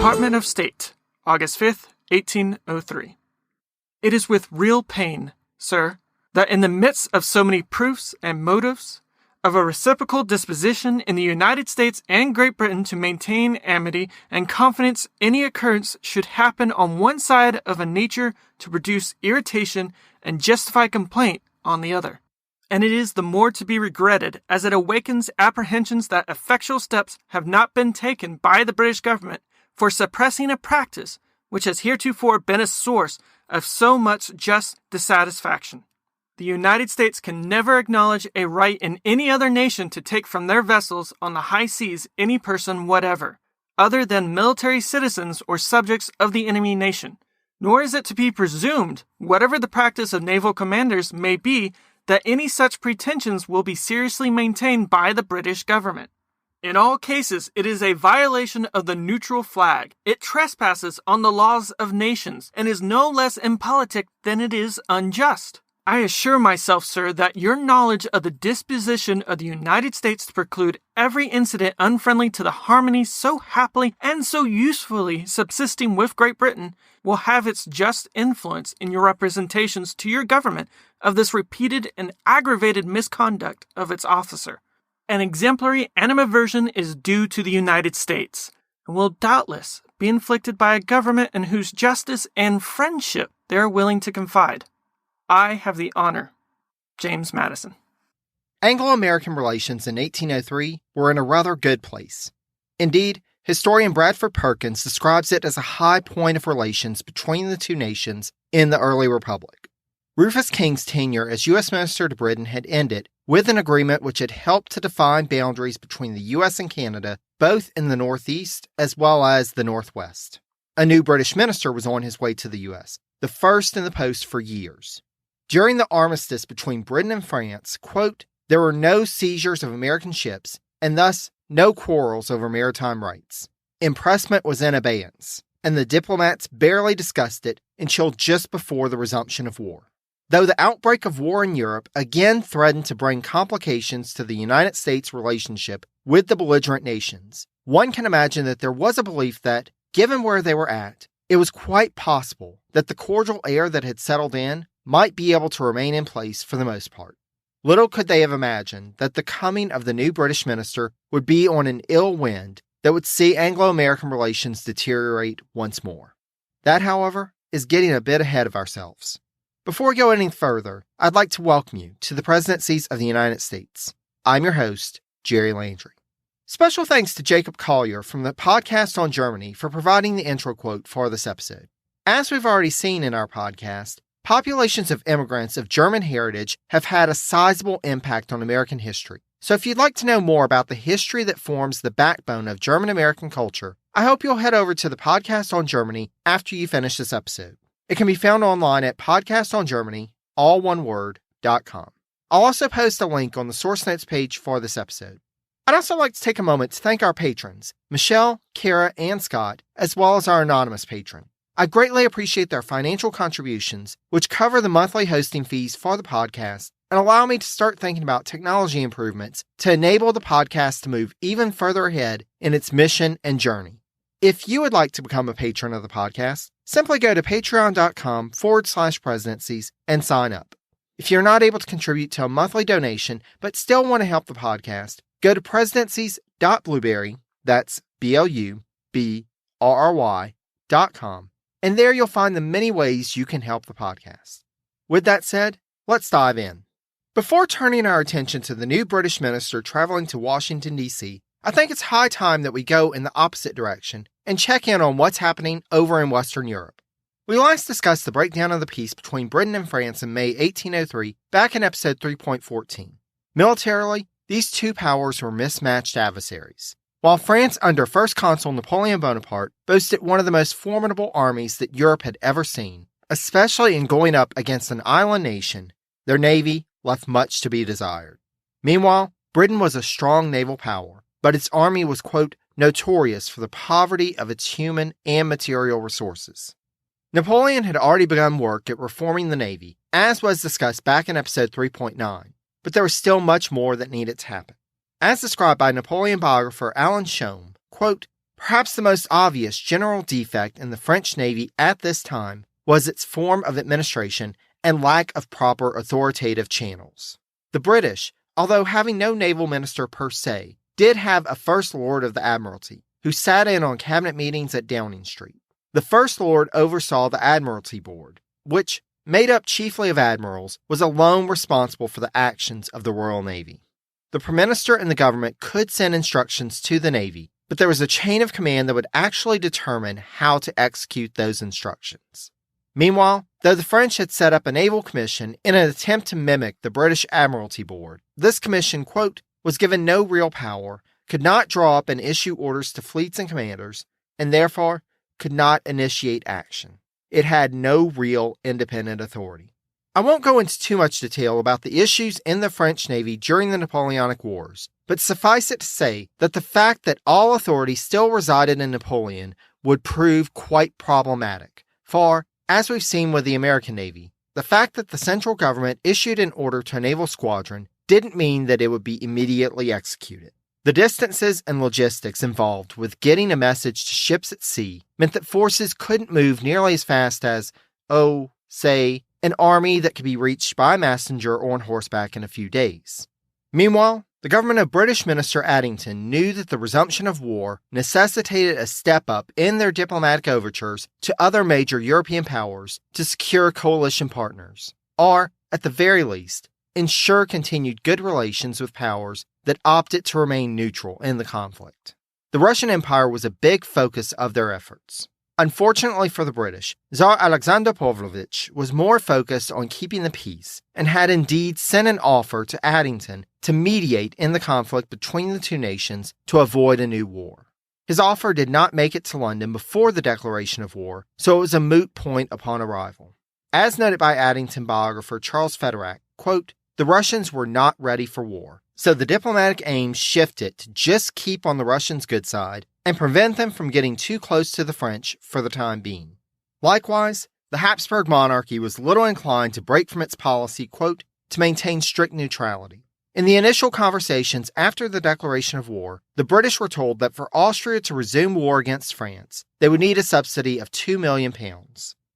Department of State, August 5th, 1803. It is with real pain, sir, that in the midst of so many proofs and motives of a reciprocal disposition in the United States and Great Britain to maintain amity and confidence, any occurrence should happen on one side of a nature to produce irritation and justify complaint on the other. And it is the more to be regretted as it awakens apprehensions that effectual steps have not been taken by the British government for suppressing a practice which has heretofore been a source of so much just dissatisfaction. The United States can never acknowledge a right in any other nation to take from their vessels on the high seas any person whatever, other than military citizens or subjects of the enemy nation. Nor is it to be presumed, whatever the practice of naval commanders may be, that any such pretensions will be seriously maintained by the British government. In all cases, it is a violation of the neutral flag. It trespasses on the laws of nations, and is no less impolitic than it is unjust. I assure myself, sir, that your knowledge of the disposition of the United States to preclude every incident unfriendly to the harmony so happily and so usefully subsisting with Great Britain will have its just influence in your representations to your government of this repeated and aggravated misconduct of its officer. An exemplary animadversion is due to the United States, and will doubtless be inflicted by a government in whose justice and friendship they are willing to confide. I have the honor. James Madison. Anglo-American relations in 1803 were in a rather good place. Indeed, historian Bradford Perkins describes it as a high point of relations between the two nations in the early republic. Rufus King's tenure as U.S. Minister to Britain had ended with an agreement which had helped to define boundaries between the U.S. and Canada, both in the Northeast as well as the Northwest. A new British minister was on his way to the U.S., the first in the post for years. During the armistice between Britain and France, quote, there were no seizures of American ships, and thus no quarrels over maritime rights. Impressment was in abeyance, and the diplomats barely discussed it until just before the resumption of war. Though the outbreak of war in Europe again threatened to bring complications to the United States' relationship with the belligerent nations, one can imagine that there was a belief that, given where they were at, it was quite possible that the cordial air that had settled in might be able to remain in place for the most part. Little could they have imagined that the coming of the new British minister would be on an ill wind that would see Anglo-American relations deteriorate once more. That, however, is getting a bit ahead of ourselves. Before we go any further, I'd like to welcome you to the Presidencies of the United States. I'm your host, Jerry Landry. Special thanks to Jacob Collier from the Podcast on Germany for providing the intro quote for this episode. As we've already seen in our podcast, populations of immigrants of German heritage have had a sizable impact on American history. So if you'd like to know more about the history that forms the backbone of German-American culture, I hope you'll head over to the Podcast on Germany after you finish this episode. It can be found online at podcastongermany, all one word, .com. I'll also post a link on the source notes page for this episode. I'd also like to take a moment to thank our patrons, Michelle, Kara, and Scott, as well as our anonymous patron. I greatly appreciate their financial contributions, which cover the monthly hosting fees for the podcast and allow me to start thinking about technology improvements to enable the podcast to move even further ahead in its mission and journey. If you would like to become a patron of the podcast, simply go to patreon.com/presidencies and sign up. If you're not able to contribute to a monthly donation but still want to help the podcast, go to presidencies.blueberry, that's BLUBRRY.com, and there you'll find the many ways you can help the podcast. With that said, let's dive in. Before turning our attention to the new British minister traveling to Washington, D.C., I think it's high time that we go in the opposite direction and check in on what's happening over in Western Europe. We last discussed the breakdown of the peace between Britain and France in May 1803 back in episode 3.14. Militarily, these two powers were mismatched adversaries. While France under First Consul Napoleon Bonaparte boasted one of the most formidable armies that Europe had ever seen, especially in going up against an island nation, their navy left much to be desired. Meanwhile, Britain was a strong naval power, but its army was, quote, notorious for the poverty of its human and material resources. Napoleon had already begun work at reforming the navy, as was discussed back in episode 3.9, but there was still much more that needed to happen. As described by Napoleon biographer Alan Shome, quote, Perhaps the most obvious general defect in the French Navy at this time was its form of administration and lack of proper authoritative channels. The British, although having no naval minister per se, did have a First Lord of the Admiralty, who sat in on cabinet meetings at Downing Street. The First Lord oversaw the Admiralty Board, which, made up chiefly of admirals, was alone responsible for the actions of the Royal Navy. The Prime Minister and the government could send instructions to the Navy, but there was a chain of command that would actually determine how to execute those instructions. Meanwhile, though the French had set up a naval commission in an attempt to mimic the British Admiralty Board, this commission, quote, was given no real power, could not draw up and issue orders to fleets and commanders, and therefore could not initiate action. It had no real independent authority. I won't go into too much detail about the issues in the French Navy during the Napoleonic Wars, but suffice it to say that the fact that all authority still resided in Napoleon would prove quite problematic, for, as we've seen with the American Navy, the fact that the central government issued an order to a naval squadron didn't mean that it would be immediately executed. The distances and logistics involved with getting a message to ships at sea meant that forces couldn't move nearly as fast as, say, an army that could be reached by messenger or on horseback in a few days. Meanwhile, the government of British Minister Addington knew that the resumption of war necessitated a step up in their diplomatic overtures to other major European powers to secure coalition partners, or, at the very least, ensure continued good relations with powers that opted to remain neutral in the conflict. The Russian Empire was a big focus of their efforts. Unfortunately for the British, Tsar Alexander Pavlovich was more focused on keeping the peace and had indeed sent an offer to Addington to mediate in the conflict between the two nations to avoid a new war. His offer did not make it to London before the declaration of war, so it was a moot point upon arrival. As noted by Addington biographer Charles Federack, quote, "The Russians were not ready for war, so the diplomatic aim shifted to just keep on the Russians' good side and prevent them from getting too close to the French for the time being." Likewise, the Habsburg monarchy was little inclined to break from its policy, quote, to maintain strict neutrality. In the initial conversations after the declaration of war, the British were told that for Austria to resume war against France, they would need a subsidy of £2 million.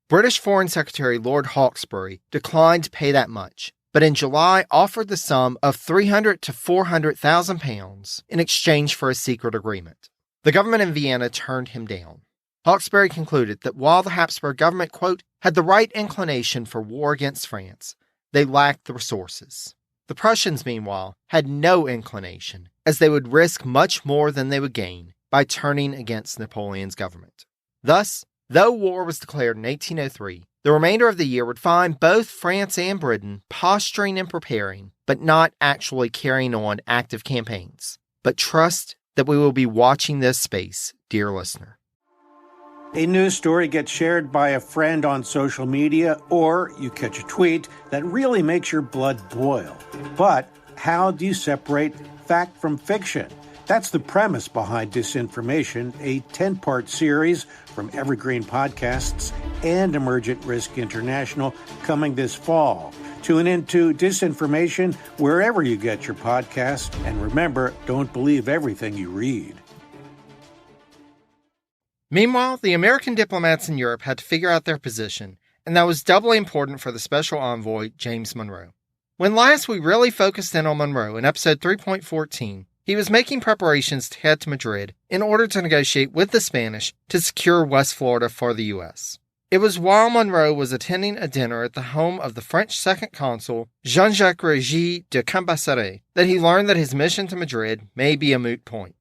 British Foreign Secretary Lord Hawkesbury declined to pay that much, but in July offered the sum of £300,000 to £400,000 in exchange for a secret agreement. The government in Vienna turned him down. Hawkesbury concluded that while the Habsburg government, quote, had the right inclination for war against France, they lacked the resources. The Prussians, meanwhile, had no inclination, as they would risk much more than they would gain by turning against Napoleon's government. Thus, though war was declared in 1803, the remainder of the year would find both France and Britain posturing and preparing, but not actually carrying on active campaigns. But trust that we will be watching this space, dear listener. A news story gets shared by a friend on social media, or you catch a tweet that really makes your blood boil. But how do you separate fact from fiction? That's the premise behind Disinformation, a 10-part series from Evergreen Podcasts and Emergent Risk International coming this fall. Tune into Disinformation wherever you get your podcasts, and remember, don't believe everything you read. Meanwhile, the American diplomats in Europe had to figure out their position, and that was doubly important for the special envoy, James Monroe. When last we really focused in on Monroe in episode 3.14, he was making preparations to head to Madrid in order to negotiate with the Spanish to secure West Florida for the U.S. It was while Monroe was attending a dinner at the home of the French second consul, Jean-Jacques Régis de Cambacérès, that he learned that his mission to Madrid may be a moot point.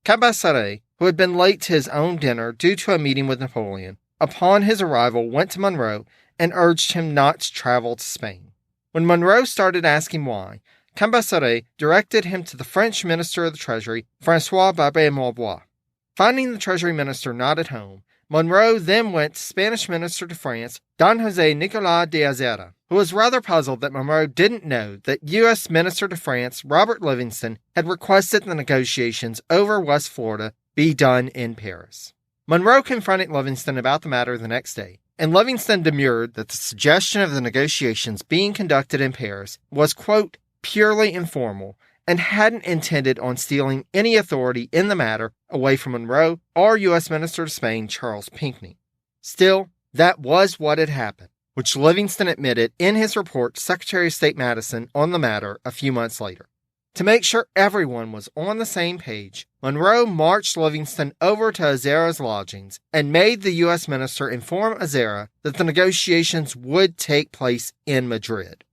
Cambacérès, who had been late to his own dinner due to a meeting with Napoleon, upon his arrival went to Monroe and urged him not to travel to Spain. When Monroe started asking why, Cambacérès directed him to the French Minister of the Treasury, François Barbé-Marbois. Finding the Treasury Minister not at home, Monroe then went to Spanish Minister to France, Don José Nicolas de Azera, who was rather puzzled that Monroe didn't know that U.S. Minister to France, Robert Livingston, had requested the negotiations over West Florida be done in Paris. Monroe confronted Livingston about the matter the next day, and Livingston demurred that the suggestion of the negotiations being conducted in Paris was, quote, purely informal, and hadn't intended on stealing any authority in the matter away from Monroe or U.S. Minister to Spain Charles Pinckney. Still, that was what had happened, which Livingston admitted in his report to Secretary of State Madison on the matter a few months later. To make sure everyone was on the same page, Monroe marched Livingston over to Azera's lodgings and made the U.S. minister inform Azera that the negotiations would take place in Madrid.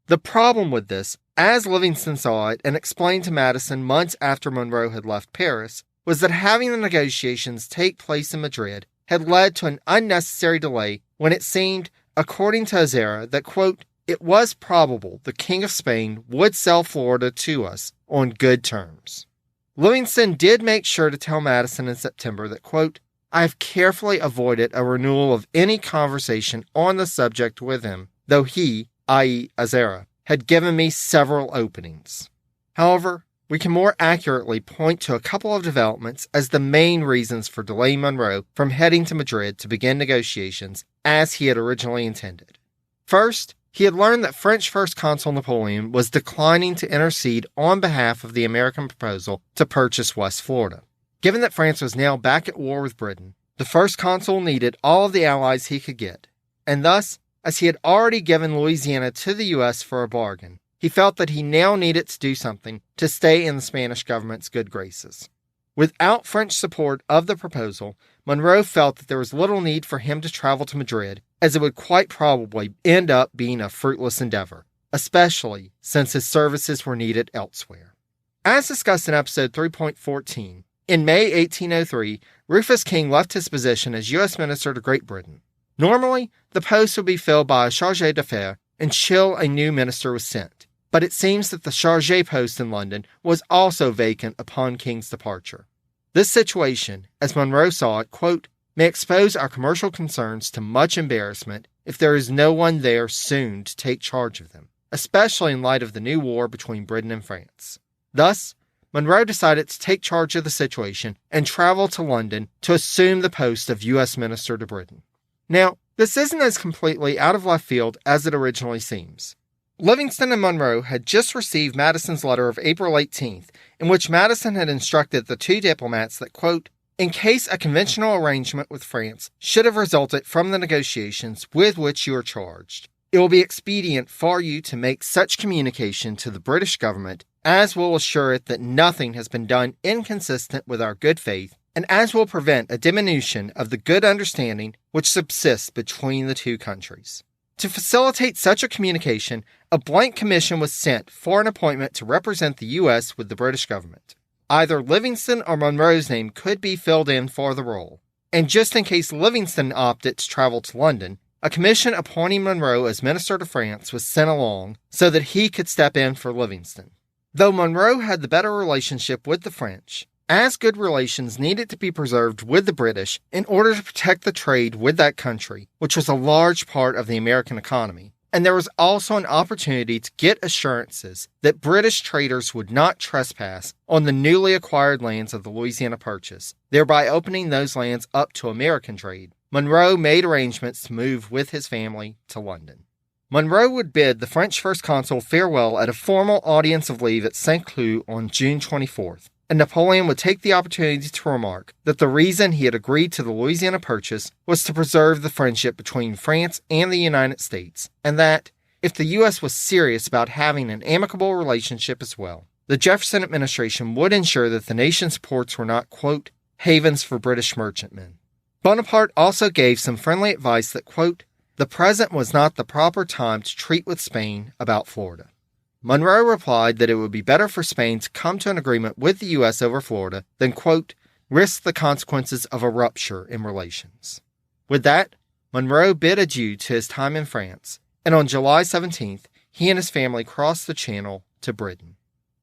The problem with this, as Livingston saw it and explained to Madison months after Monroe had left Paris, was that having the negotiations take place in Madrid had led to an unnecessary delay when it seemed, according to Azera, that, quote, it was probable the King of Spain would sell Florida to us on good terms. Livingston did make sure to tell Madison in September that, quote, I have carefully avoided a renewal of any conversation on the subject with him, though he, i.e. Azera, had given me several openings. However, we can more accurately point to a couple of developments as the main reasons for delaying Monroe from heading to Madrid to begin negotiations as he had originally intended. First, he had learned that French First Consul Napoleon was declining to intercede on behalf of the American proposal to purchase West Florida. Given that France was now back at war with Britain, the First Consul needed all of the allies he could get, and thus, as he had already given Louisiana to the U.S. for a bargain, he felt that he now needed to do something to stay in the Spanish government's good graces. Without French support of the proposal, Monroe felt that there was little need for him to travel to Madrid, as it would quite probably end up being a fruitless endeavor, especially since his services were needed elsewhere. As discussed in episode 3.14, in May 1803, Rufus King left his position as U.S. Minister to Great Britain. Normally, the post would be filled by a chargé d'affaires until a new minister was sent, but it seems that the chargé post in London was also vacant upon King's departure. This situation, as Monroe saw it, quote, may expose our commercial concerns to much embarrassment if there is no one there soon to take charge of them, especially in light of the new war between Britain and France. Thus, Monroe decided to take charge of the situation and travel to London to assume the post of U.S. Minister to Britain. Now, this isn't as completely out of left field as it originally seems. Livingston and Monroe had just received Madison's letter of April 18th, in which Madison had instructed the two diplomats that, quote, in case a conventional arrangement with France should have resulted from the negotiations with which you are charged, it will be expedient for you to make such communication to the British government as will assure it that nothing has been done inconsistent with our good faith, and as will prevent a diminution of the good understanding which subsists between the two countries. To facilitate such a communication, a blank commission was sent for an appointment to represent the U.S. with the British government. Either Livingston or Monroe's name could be filled in for the role, and just in case Livingston opted to travel to London, a commission appointing Monroe as Minister to France was sent along so that he could step in for Livingston. Though Monroe had the better relationship with the French, as good relations needed to be preserved with the British in order to protect the trade with that country, which was a large part of the American economy, and there was also an opportunity to get assurances that British traders would not trespass on the newly acquired lands of the Louisiana Purchase, thereby opening those lands up to American trade. Monroe made arrangements to move with his family to London. Monroe would bid the French First Consul farewell at a formal audience of leave at St. Cloud on June 24th, and Napoleon would take the opportunity to remark that the reason he had agreed to the Louisiana Purchase was to preserve the friendship between France and the United States, and that, if the U.S. was serious about having an amicable relationship as well, the Jefferson administration would ensure that the nation's ports were not, quote, havens for British merchantmen. Bonaparte also gave some friendly advice that, quote, the present was not the proper time to treat with Spain about Florida. Monroe replied that it would be better for Spain to come to an agreement with the U.S. over Florida than, quote, risk the consequences of a rupture in relations. With that, Monroe bid adieu to his time in France, and on July 17th, he and his family crossed the Channel to Britain.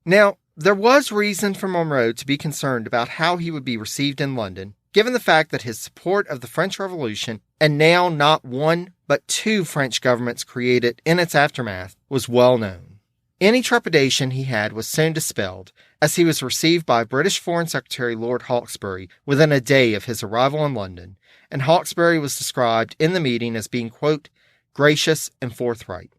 Now, there was reason for Monroe to be concerned about how he would be received in London, given the fact that his support of the French Revolution, and now not one but two French governments created in its aftermath, was well known. Any trepidation he had was soon dispelled, as he was received by British Foreign Secretary Lord Hawkesbury within a day of his arrival in London, and Hawkesbury was described in the meeting as being, quote, gracious and forthright.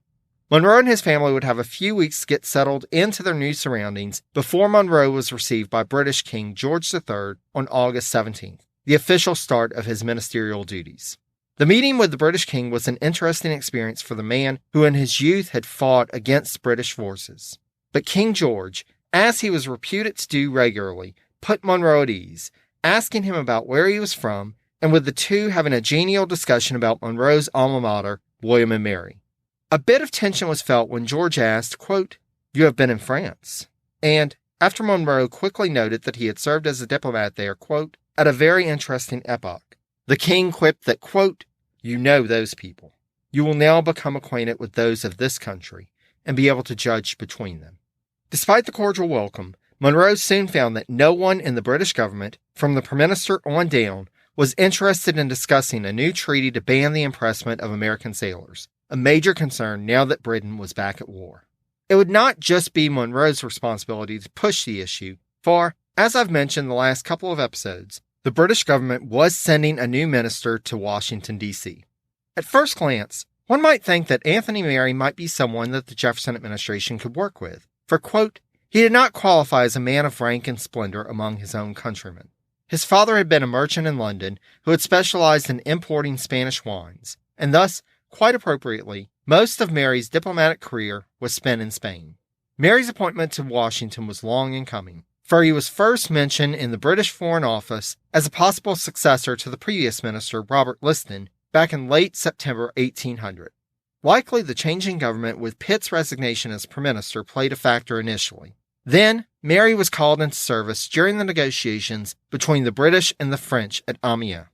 Monroe and his family would have a few weeks to get settled into their new surroundings before Monroe was received by British King George III on August 17th, the official start of his ministerial duties. The meeting with the British king was an interesting experience for the man who in his youth had fought against British forces. But King George, as he was reputed to do regularly, put Monroe at ease, asking him about where he was from, and with the two having a genial discussion about Monroe's alma mater, William and Mary. A bit of tension was felt when George asked, quote, "You have been in France?" And, after Monroe quickly noted that he had served as a diplomat there, quote, "at a very interesting epoch," the king quipped that, quote, "You know those people. You will now become acquainted with those of this country and be able to judge between them." Despite the cordial welcome, Monroe soon found that no one in the British government, from the Prime Minister on down, was interested in discussing a new treaty to ban the impressment of American sailors, a major concern now that Britain was back at war. It would not just be Monroe's responsibility to push the issue, for, as I've mentioned the last couple of episodes, the British government was sending a new minister to Washington, D.C. At first glance, one might think that Anthony Merry might be someone that the Jefferson administration could work with, for, quote, he did not qualify as a man of rank and splendor among his own countrymen. His father had been a merchant in London who had specialized in importing Spanish wines, and thus, quite appropriately, most of Mary's diplomatic career was spent in Spain. Mary's appointment to Washington was long in coming, for he was first mentioned in the British Foreign Office as a possible successor to the previous minister, Robert Liston, back in late September 1800. Likely the changing government with Pitt's resignation as Prime Minister played a factor initially. Then, Mary was called into service during the negotiations between the British and the French at Amiens.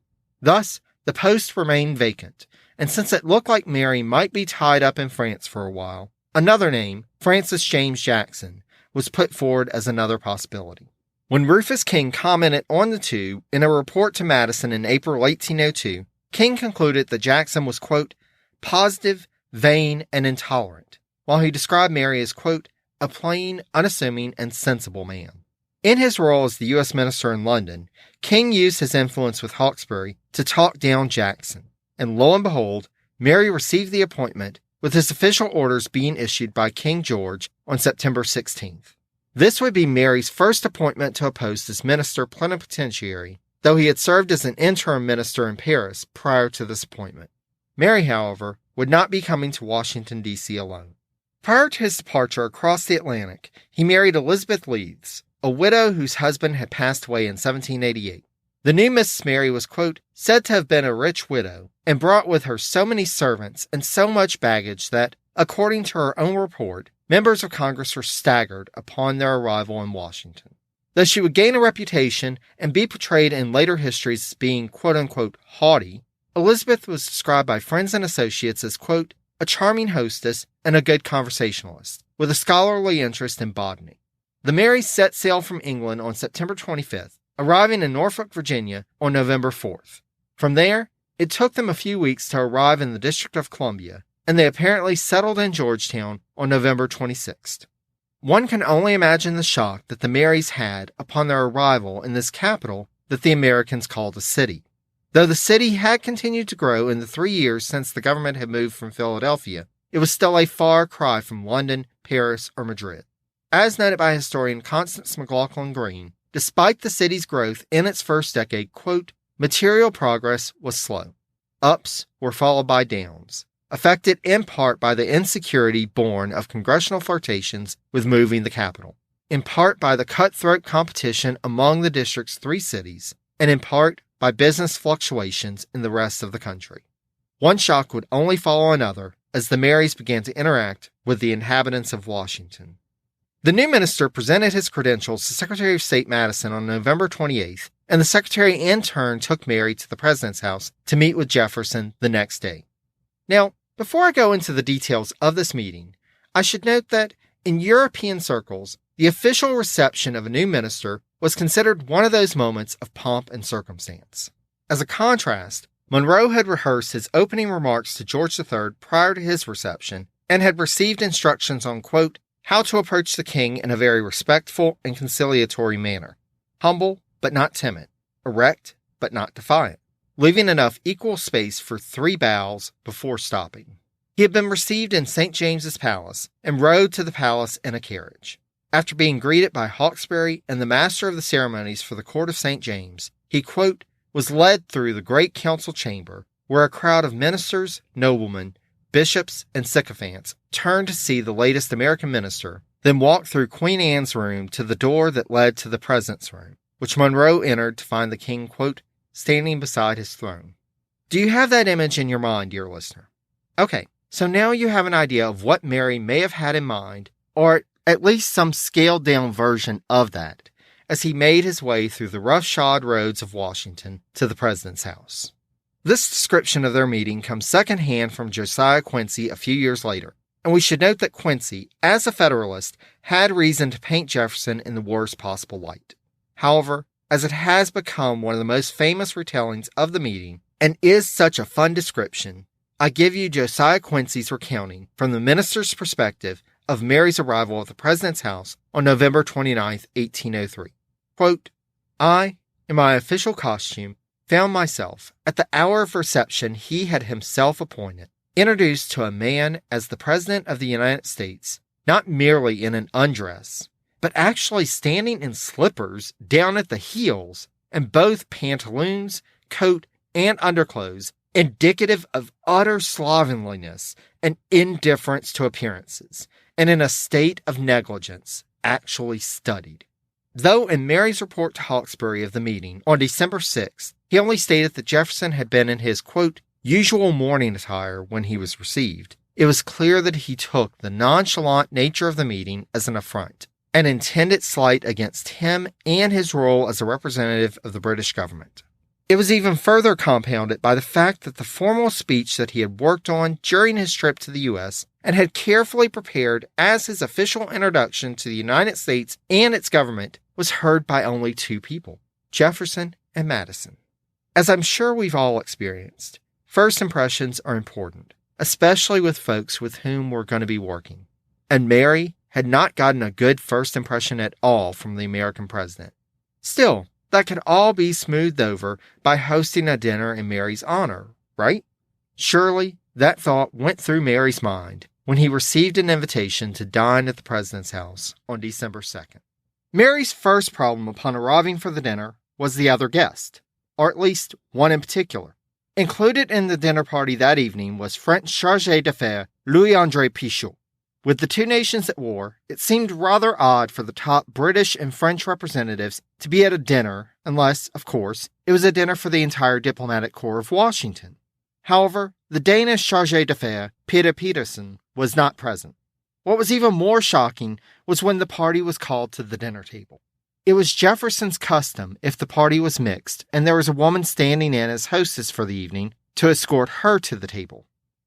Thus, the post remained vacant, and since it looked like Mary might be tied up in France for a while, another name, Francis James Jackson, was put forward as another possibility. When Rufus King commented on the two in a report to Madison in April 1802, King concluded that Jackson was, quote, positive, vain, and intolerant, while he described Mary as, quote, a plain, unassuming, and sensible man. In his role as the U.S. Minister in London, King used his influence with Hawkesbury to talk down Jackson, and lo and behold, Mary received the appointment, with his official orders being issued by King George on September 16th. This would be Mary's first appointment to a post as Minister Plenipotentiary, though he had served as an interim minister in Paris prior to this appointment. Mary, however, would not be coming to Washington, D.C. alone. Prior to his departure across the Atlantic, he married Elizabeth Leeds, a widow whose husband had passed away in 1788. The new Mrs. Mary was, quote, said to have been a rich widow, and brought with her so many servants and so much baggage that, according to her own report, members of Congress were staggered upon their arrival in Washington. Though she would gain a reputation and be portrayed in later histories as being, quote-unquote, haughty, Elizabeth was described by friends and associates as, quote, a charming hostess and a good conversationalist, with a scholarly interest in botany. The Marys set sail from England on September 25th, arriving in Norfolk, Virginia on November 4th. From there, it took them a few weeks to arrive in the District of Columbia, and they apparently settled in Georgetown on November 26th. One can only imagine the shock that the Marys had upon their arrival in this capital that the Americans called a city. Though the city had continued to grow in the 3 years since the government had moved from Philadelphia, it was still a far cry from London, Paris, or Madrid. As noted by historian Constance McLaughlin Green, despite the city's growth in its first decade, quote, material progress was slow. Ups were followed by downs, affected in part by the insecurity born of congressional flirtations with moving the capital, in part by the cutthroat competition among the district's 3 cities, and in part by business fluctuations in the rest of the country. One shock would only follow another as the Marys began to interact with the inhabitants of Washington. The new minister presented his credentials to Secretary of State Madison on November 28th, and the secretary in turn took Mary to the president's house to meet with Jefferson the next day. Now, before I go into the details of this meeting, I should note that in European circles, the official reception of a new minister was considered one of those moments of pomp and circumstance. As a contrast, Monroe had rehearsed his opening remarks to George III prior to his reception and had received instructions on, quote, how to approach the king in a very respectful and conciliatory manner, humble but not timid, erect but not defiant, leaving enough equal space for 3 bows before stopping. He had been received in St. James's Palace and rode to the palace in a carriage. After being greeted by Hawkesbury and the master of the ceremonies for the court of St. James, he, quote, was led through the great council chamber, where a crowd of ministers, noblemen, bishops, and sycophants turned to see the latest American minister, then walked through Queen Anne's room to the door that led to the President's room, which Monroe entered to find the king, quote, standing beside his throne. Do you have that image in your mind, dear listener? Okay, so now you have an idea of what Mary may have had in mind, or at least some scaled-down version of that, as he made his way through the rough-shod roads of Washington to the President's house. This description of their meeting comes secondhand from Josiah Quincy a few years later, and we should note that Quincy, as a Federalist, had reason to paint Jefferson in the worst possible light. However, as it has become one of the most famous retellings of the meeting, and is such a fun description, I give you Josiah Quincy's recounting from the minister's perspective of Mary's arrival at the President's house on November 29, 1803. Quote, I, in my official costume, found myself, at the hour of reception he had himself appointed, introduced to a man as the President of the United States, not merely in an undress, but actually standing in slippers down at the heels, and both pantaloons, coat, and underclothes, indicative of utter slovenliness and indifference to appearances, and in a state of negligence, actually studied. Though in Mary's report to Hawkesbury of the meeting on December 6th, he only stated that Jefferson had been in his, quote, usual morning attire when he was received, it was clear that he took the nonchalant nature of the meeting as an affront, and intended slight against him and his role as a representative of the British government. It was even further compounded by the fact that the formal speech that he had worked on during his trip to the U.S. and had carefully prepared as his official introduction to the United States and its government was heard by only two people, Jefferson and Madison. As I'm sure we've all experienced, first impressions are important, especially with folks with whom we're going to be working. And Mary had not gotten a good first impression at all from the American president. Still, that could all be smoothed over by hosting a dinner in Mary's honor, right? Surely that thought went through Mary's mind when he received an invitation to dine at the President's house on December 2nd. Mary's first problem upon arriving for the dinner was the other guest, or at least one in particular. Included in the dinner party that evening was French chargé d'affaires Louis-André Pichot. With the two nations at war, it seemed rather odd for the top British and French representatives to be at a dinner, unless, of course, it was a dinner for the entire diplomatic corps of Washington. However, the Danish chargé d'affaires, Peter Petersen, was not present. What was even more shocking was when the party was called to the dinner table. It was Jefferson's custom, if the party was mixed and there was a woman standing in as hostess for the evening, to escort her to the table.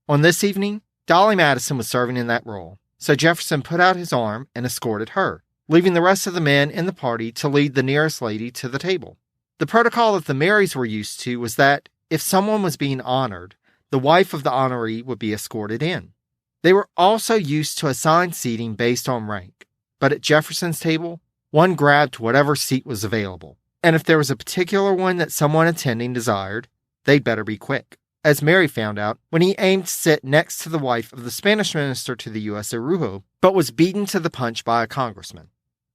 On this evening, Dolly Madison was serving in that role, so Jefferson put out his arm and escorted her, leaving the rest of the men in the party to lead the nearest lady to the table. The protocol that the Marys were used to was that, if someone was being honored, the wife of the honoree would be escorted in. They were also used to assigned seating based on rank, but at Jefferson's table, one grabbed whatever seat was available, and if there was a particular one that someone attending desired, they'd better be quick, as Mary found out when he aimed to sit next to the wife of the Spanish minister to the U.S. Araujo, but was beaten to the punch by a congressman.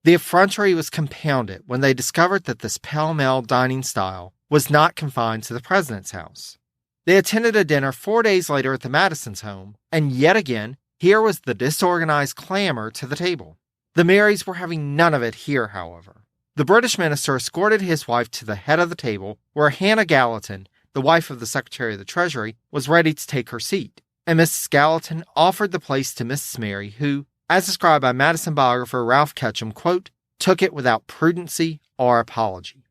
The effrontery was compounded when they discovered that this pell-mell dining style was not confined to the president's house. They attended a dinner 4 days later at the Madisons' home, and yet again, here was the disorganized clamor to the table. The Marys were having none of it here, however. The British minister escorted his wife to the head of the table, where Hannah Gallatin, the wife of the Secretary of the Treasury, was ready to take her seat, and Mrs. Gallatin offered the place to Mrs. Mary, who, as described by Madison biographer Ralph Ketchum, quote, took it without prudency or apology.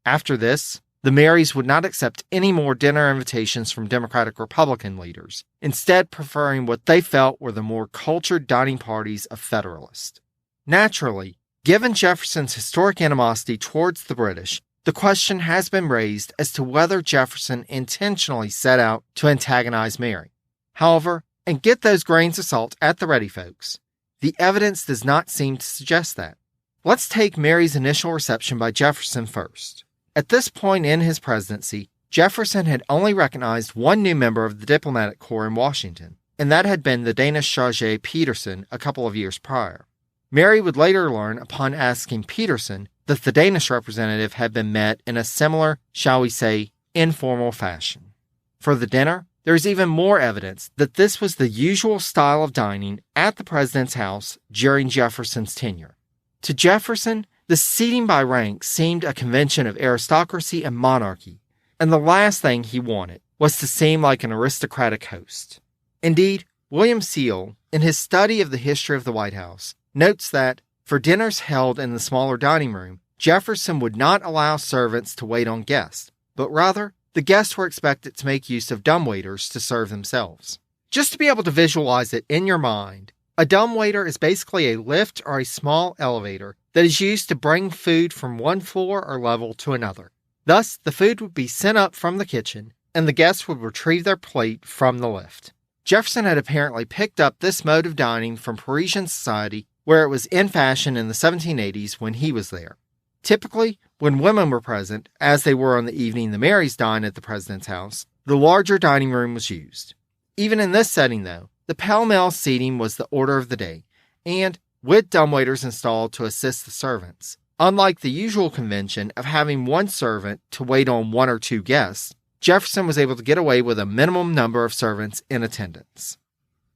After this, the Marys would not accept any more dinner invitations from Democratic-Republican leaders, instead preferring what they felt were the more cultured dining parties of Federalists. Naturally, given Jefferson's historic animosity towards the British, the question has been raised as to whether Jefferson intentionally set out to antagonize Mary. However, and get those grains of salt at the ready, folks, the evidence does not seem to suggest that. Let's take Mary's initial reception by Jefferson first. At this point in his presidency, Jefferson had only recognized one new member of the diplomatic corps in Washington, and that had been the Danish chargé Peterson a couple of years prior. Mary would later learn upon asking Peterson that the Danish representative had been met in a similar, shall we say, informal fashion. For the dinner, there is even more evidence that this was the usual style of dining at the president's house during Jefferson's tenure. To Jefferson, the seating by rank seemed a convention of aristocracy and monarchy, and the last thing he wanted was to seem like an aristocratic host. Indeed, William Seel, in his study of the history of the White House, notes that, for dinners held in the smaller dining room, Jefferson would not allow servants to wait on guests, but rather, the guests were expected to make use of dumbwaiters to serve themselves. Just to be able to visualize it in your mind, a dumbwaiter is basically a lift or a small elevator that is used to bring food from one floor or level to another. Thus, the food would be sent up from the kitchen, and the guests would retrieve their plate from the lift. Jefferson had apparently picked up this mode of dining from Parisian society where it was in fashion in the 1780s when he was there. Typically, when women were present, as they were on the evening the Marys dined at the president's house, the larger dining room was used. Even in this setting, though, the pell-mell seating was the order of the day, and, with dumbwaiters installed to assist the servants, unlike the usual convention of having one servant to wait on one or two guests, Jefferson was able to get away with a minimum number of servants in attendance.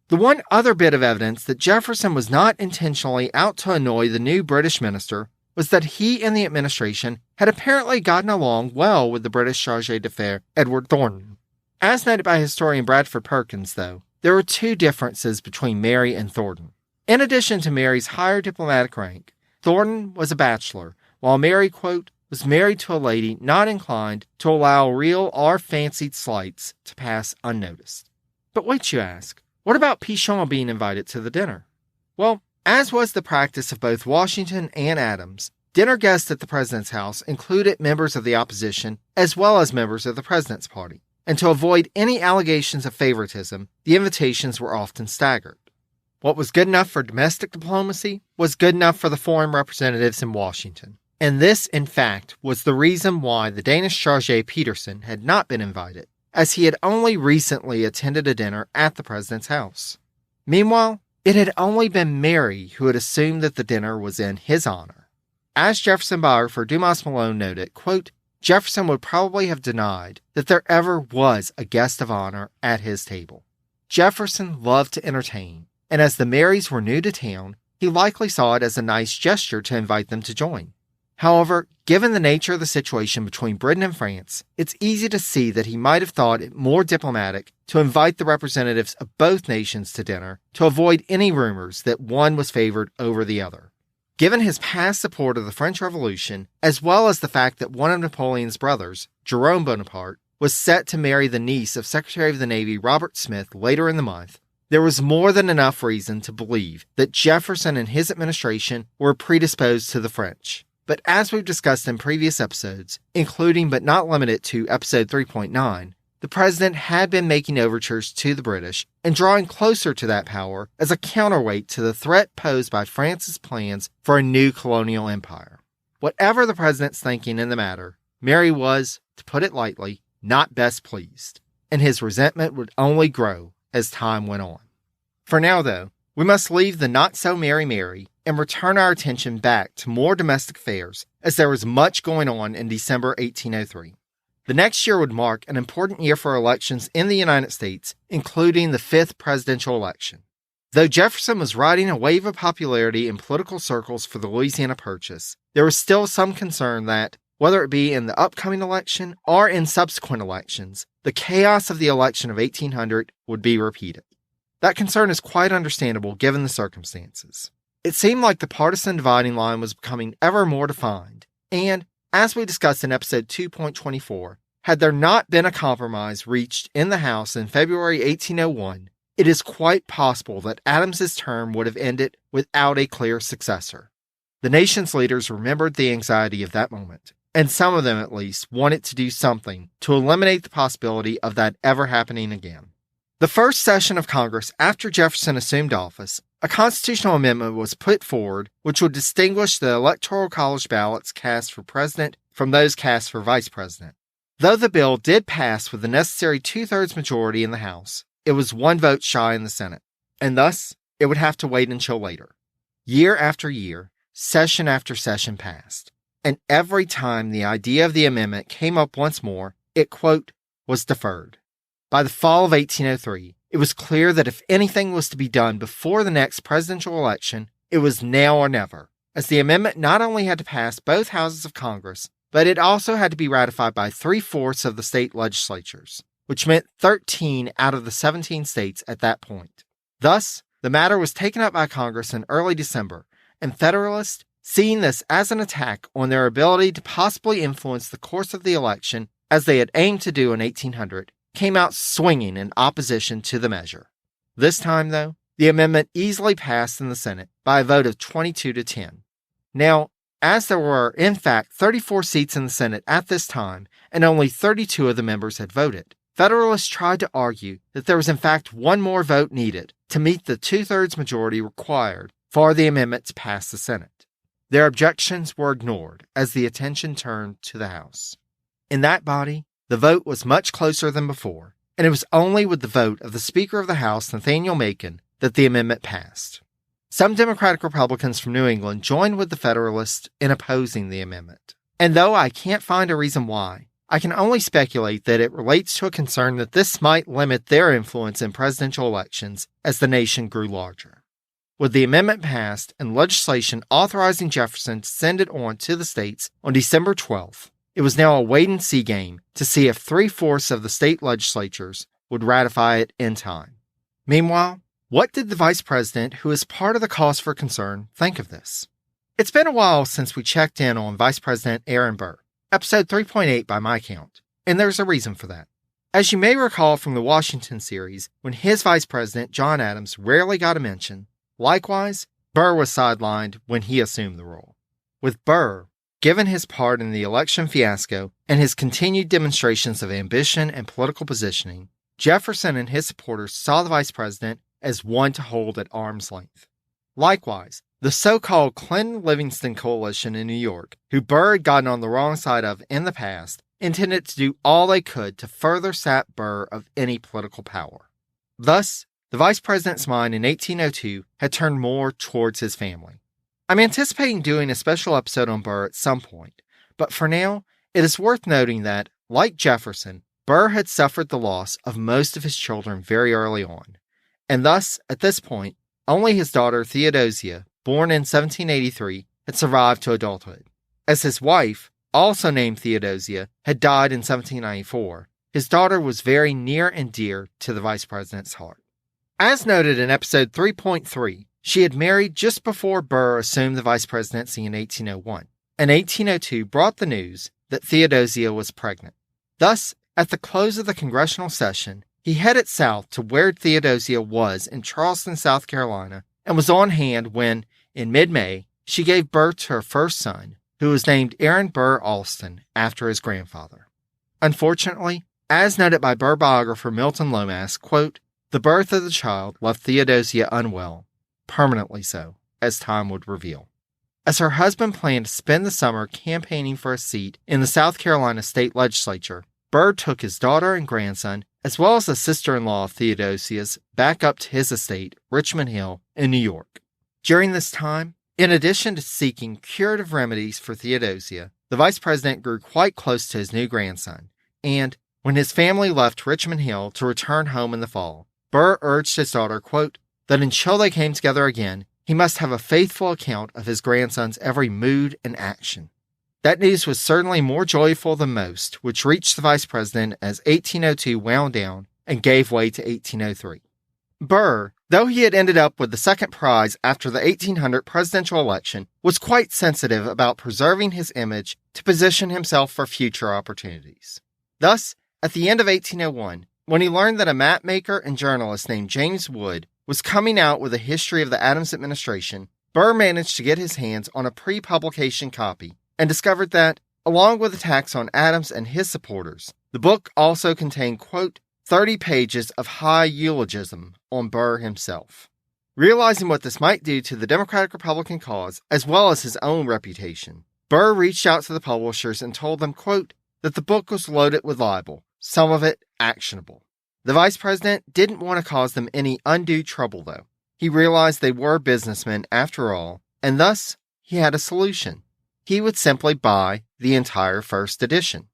The one other bit of evidence that Jefferson was not intentionally out to annoy the new British minister was that he and the administration had apparently gotten along well with the British chargé d'affaires Edward Thornton. As noted by historian Bradford Perkins, though, there were two differences between Mary and Thornton. In addition to Mary's higher diplomatic rank, Thornton was a bachelor, while Mary, quote, was married to a lady not inclined to allow real or fancied slights to pass unnoticed. But wait, you ask, what about Pichon being invited to the dinner? Well, as was the practice of both Washington and Adams, dinner guests at the president's house included members of the opposition as well as members of the president's party, and to avoid any allegations of favoritism, the invitations were often staggered. What was good enough for domestic diplomacy was good enough for the foreign representatives in Washington, and this, in fact, was the reason why the Danish chargé Peterson had not been invited, as he had only recently attended a dinner at the president's house. Meanwhile, it had only been Mary who had assumed that the dinner was in his honor. As Jefferson biographer Dumas Malone noted, quote, Jefferson would probably have denied that there ever was a guest of honor at his table. Jefferson loved to entertain, and as the Marys were new to town, he likely saw it as a nice gesture to invite them to join. However, given the nature of the situation between Britain and France, it's easy to see that he might have thought it more diplomatic to invite the representatives of both nations to dinner to avoid any rumors that one was favored over the other. Given his past support of the French Revolution, as well as the fact that one of Napoleon's brothers, Jerome Bonaparte, was set to marry the niece of Secretary of the Navy Robert Smith later in the month, there was more than enough reason to believe that Jefferson and his administration were predisposed to the French. But as we've discussed in previous episodes, including but not limited to episode 3.9, the president had been making overtures to the British and drawing closer to that power as a counterweight to the threat posed by France's plans for a new colonial empire. Whatever the president's thinking in the matter, Mary was, to put it lightly, not best pleased, and his resentment would only grow as time went on. For now, though, we must leave the not-so-merry Mary and return our attention back to more domestic affairs, as there was much going on in December 1803. The next year would mark an important year for elections in the United States, including the 5th presidential election. Though Jefferson was riding a wave of popularity in political circles for the Louisiana Purchase, there was still some concern that, whether it be in the upcoming election or in subsequent elections, the chaos of the election of 1800 would be repeated. That concern is quite understandable given the circumstances. It seemed like the partisan dividing line was becoming ever more defined, and, as we discussed in episode 2.24, had there not been a compromise reached in the House in February 1801, it is quite possible that Adams's term would have ended without a clear successor. The nation's leaders remembered the anxiety of that moment, and some of them at least wanted to do something to eliminate the possibility of that ever happening again. The first session of Congress after Jefferson assumed office, a constitutional amendment was put forward which would distinguish the Electoral College ballots cast for president from those cast for vice president. Though the bill did pass with the necessary two-thirds majority in the House, it was one vote shy in the Senate, and thus it would have to wait until later. Year after year, session after session passed, and every time the idea of the amendment came up once more, it, quote, was deferred. By the fall of 1803, it was clear that if anything was to be done before the next presidential election, it was now or never, as the amendment not only had to pass both houses of Congress, but it also had to be ratified by 3/4 of the state legislatures, which meant 13 out of the 17 states at that point. Thus, the matter was taken up by Congress in early December, and Federalists, seeing this as an attack on their ability to possibly influence the course of the election, as they had aimed to do in 1800, came out swinging in opposition to the measure. This time, though, the amendment easily passed in the Senate by a vote of 22-10. Now, as there were, in fact, 34 seats in the Senate at this time, and only 32 of the members had voted, Federalists tried to argue that there was in fact one more vote needed to meet the 2/3 majority required for the amendment to pass the Senate. Their objections were ignored as the attention turned to the House. In that body, the vote was much closer than before, and it was only with the vote of the Speaker of the House, Nathaniel Macon, that the amendment passed. Some Democratic Republicans from New England joined with the Federalists in opposing the amendment. And though I can't find a reason why, I can only speculate that it relates to a concern that this might limit their influence in presidential elections as the nation grew larger. With the amendment passed and legislation authorizing Jefferson to send it on to the states on December 12th, it was now a wait-and-see game to see if 3/4 of the state legislatures would ratify it in time. Meanwhile, what did the vice president, who is part of the cause for concern, think of this? It's been a while since we checked in on Vice President Aaron Burr, episode 3.8 by my count, and there's a reason for that. As you may recall from the Washington series, when his vice president, John Adams, rarely got a mention, likewise, Burr was sidelined when he assumed the role. With Burr, given his part in the election fiasco and his continued demonstrations of ambition and political positioning, Jefferson and his supporters saw the vice president as one to hold at arm's length. Likewise, the so-called Clinton-Livingston coalition in New York, who Burr had gotten on the wrong side of in the past, intended to do all they could to further sap Burr of any political power. Thus, the vice president's mind in 1802 had turned more towards his family. I'm anticipating doing a special episode on Burr at some point, but for now, it is worth noting that, like Jefferson, Burr had suffered the loss of most of his children very early on, and thus, at this point, only his daughter Theodosia, born in 1783, had survived to adulthood. As his wife, also named Theodosia, had died in 1794, his daughter was very near and dear to the vice president's heart. As noted in episode 3.3, she had married just before Burr assumed the vice presidency in 1801, and 1802 brought the news that Theodosia was pregnant. Thus, at the close of the congressional session, he headed south to where Theodosia was in Charleston, South Carolina, and was on hand when, in mid-May, she gave birth to her first son, who was named Aaron Burr Alston after his grandfather. Unfortunately, as noted by Burr biographer Milton Lomas, quote, "The birth of the child left Theodosia unwell, permanently so, as time would reveal." As her husband planned to spend the summer campaigning for a seat in the South Carolina state legislature, Burr took his daughter and grandson, as well as the sister-in-law of Theodosia's, back up to his estate, Richmond Hill, in New York. During this time, in addition to seeking curative remedies for Theodosia, the vice president grew quite close to his new grandson, and, when his family left Richmond Hill to return home in the fall, Burr urged his daughter, quote, that until they came together again, he must have a faithful account of his grandson's every mood and action. That news was certainly more joyful than most, which reached the vice president as 1802 wound down and gave way to 1803. Burr, though he had ended up with the second prize after the 1800 presidential election, was quite sensitive about preserving his image to position himself for future opportunities. Thus, at the end of 1801, when he learned that a map maker and journalist named James Wood was coming out with a history of the Adams administration, Burr managed to get his hands on a pre-publication copy and discovered that, along with attacks on Adams and his supporters, the book also contained, quote, 30 pages of high eulogism on Burr himself. Realizing what this might do to the Democratic-Republican cause, as well as his own reputation, Burr reached out to the publishers and told them, quote, that the book was loaded with libel, some of it actionable. The vice president didn't want to cause them any undue trouble, though. He realized they were businessmen after all, and thus he had a solution. He would simply buy the entire first edition.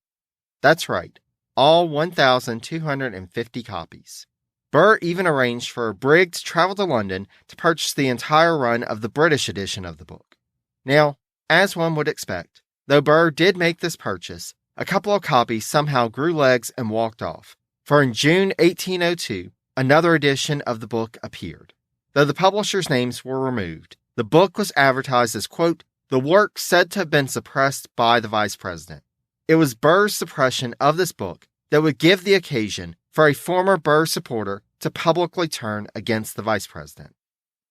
That's right, all 1,250 copies. Burr even arranged for a brig to travel to London to purchase the entire run of the British edition of the book. Now, as one would expect, though Burr did make this purchase, a couple of copies somehow grew legs and walked off, for in June 1802, another edition of the book appeared. Though the publishers' names were removed, the book was advertised as, quote, the work said to have been suppressed by the vice president. It was Burr's suppression of this book that would give the occasion for a former Burr supporter to publicly turn against the vice president.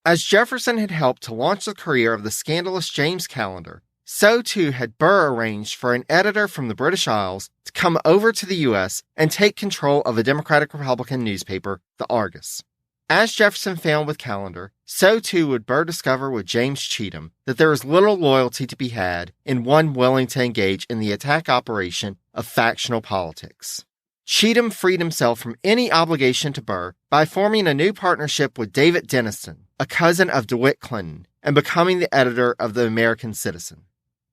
As Jefferson had helped to launch the career of the scandalous James Callender, so too had Burr arranged for an editor from the British Isles to come over to the U.S. and take control of a Democratic-Republican newspaper, the Argus. As Jefferson found with Callender, so too would Burr discover with James Cheatham that there is little loyalty to be had in one willing to engage in the attack operation of factional politics. Cheatham freed himself from any obligation to Burr by forming a new partnership with David Denison, a cousin of DeWitt Clinton, and becoming the editor of the American Citizen.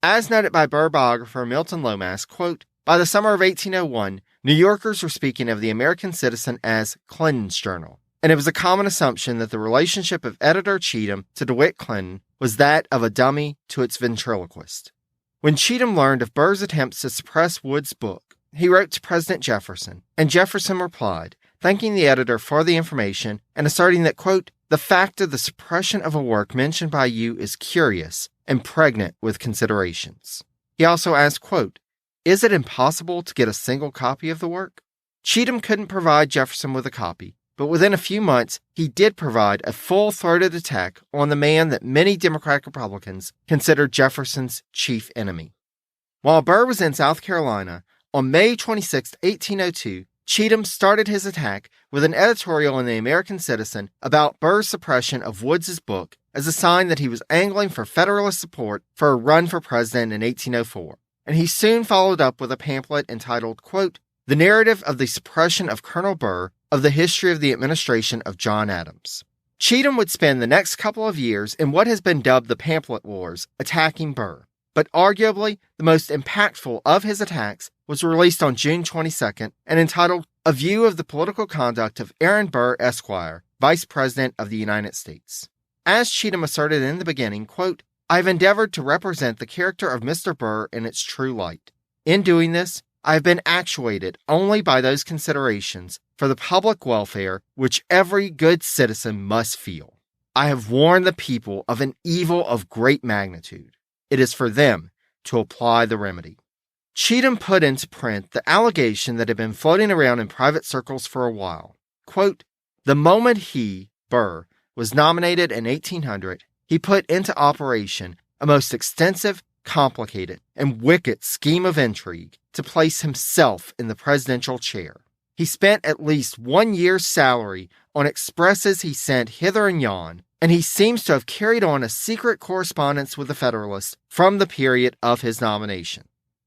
As noted by Burr biographer Milton Lomas, quote, by the summer of 1801, New Yorkers were speaking of the American Citizen as Clinton's Journal, and it was a common assumption that the relationship of editor Cheatham to DeWitt Clinton was that of a dummy to its ventriloquist. When Cheatham learned of Burr's attempts to suppress Wood's book, he wrote to President Jefferson, and Jefferson replied, thanking the editor for the information and asserting that, quote, the fact of the suppression of a work mentioned by you is curious and pregnant with considerations. He also asked, quote, is it impossible to get a single copy of the work? Cheatham couldn't provide Jefferson with a copy, but within a few months, he did provide a full-throated attack on the man that many Democratic Republicans considered Jefferson's chief enemy. While Burr was in South Carolina, on May 26, 1802, Cheatham started his attack with an editorial in the American Citizen about Burr's suppression of Woods's book as a sign that he was angling for Federalist support for a run for president in 1804, and he soon followed up with a pamphlet entitled, quote, The Narrative of the Suppression of Colonel Burr of the History of the Administration of John Adams. Cheatham would spend the next couple of years in what has been dubbed the Pamphlet Wars, attacking Burr, but arguably the most impactful of his attacks was released on June 22nd and entitled A View of the Political Conduct of Aaron Burr, Esquire, Vice President of the United States. As Cheatham asserted in the beginning, quote, I have endeavored to represent the character of Mr. Burr in its true light. In doing this, I have been actuated only by those considerations for the public welfare which every good citizen must feel. I have warned the people of an evil of great magnitude. It is for them to apply the remedy. Cheatham put into print the allegation that had been floating around in private circles for a while. Quote, the moment he, Burr, was nominated in 1800, he put into operation a most extensive, complicated, and wicked scheme of intrigue to place himself in the presidential chair. He spent at least 1 year's salary on expresses he sent hither and yon, and he seems to have carried on a secret correspondence with the Federalists from the period of his nomination.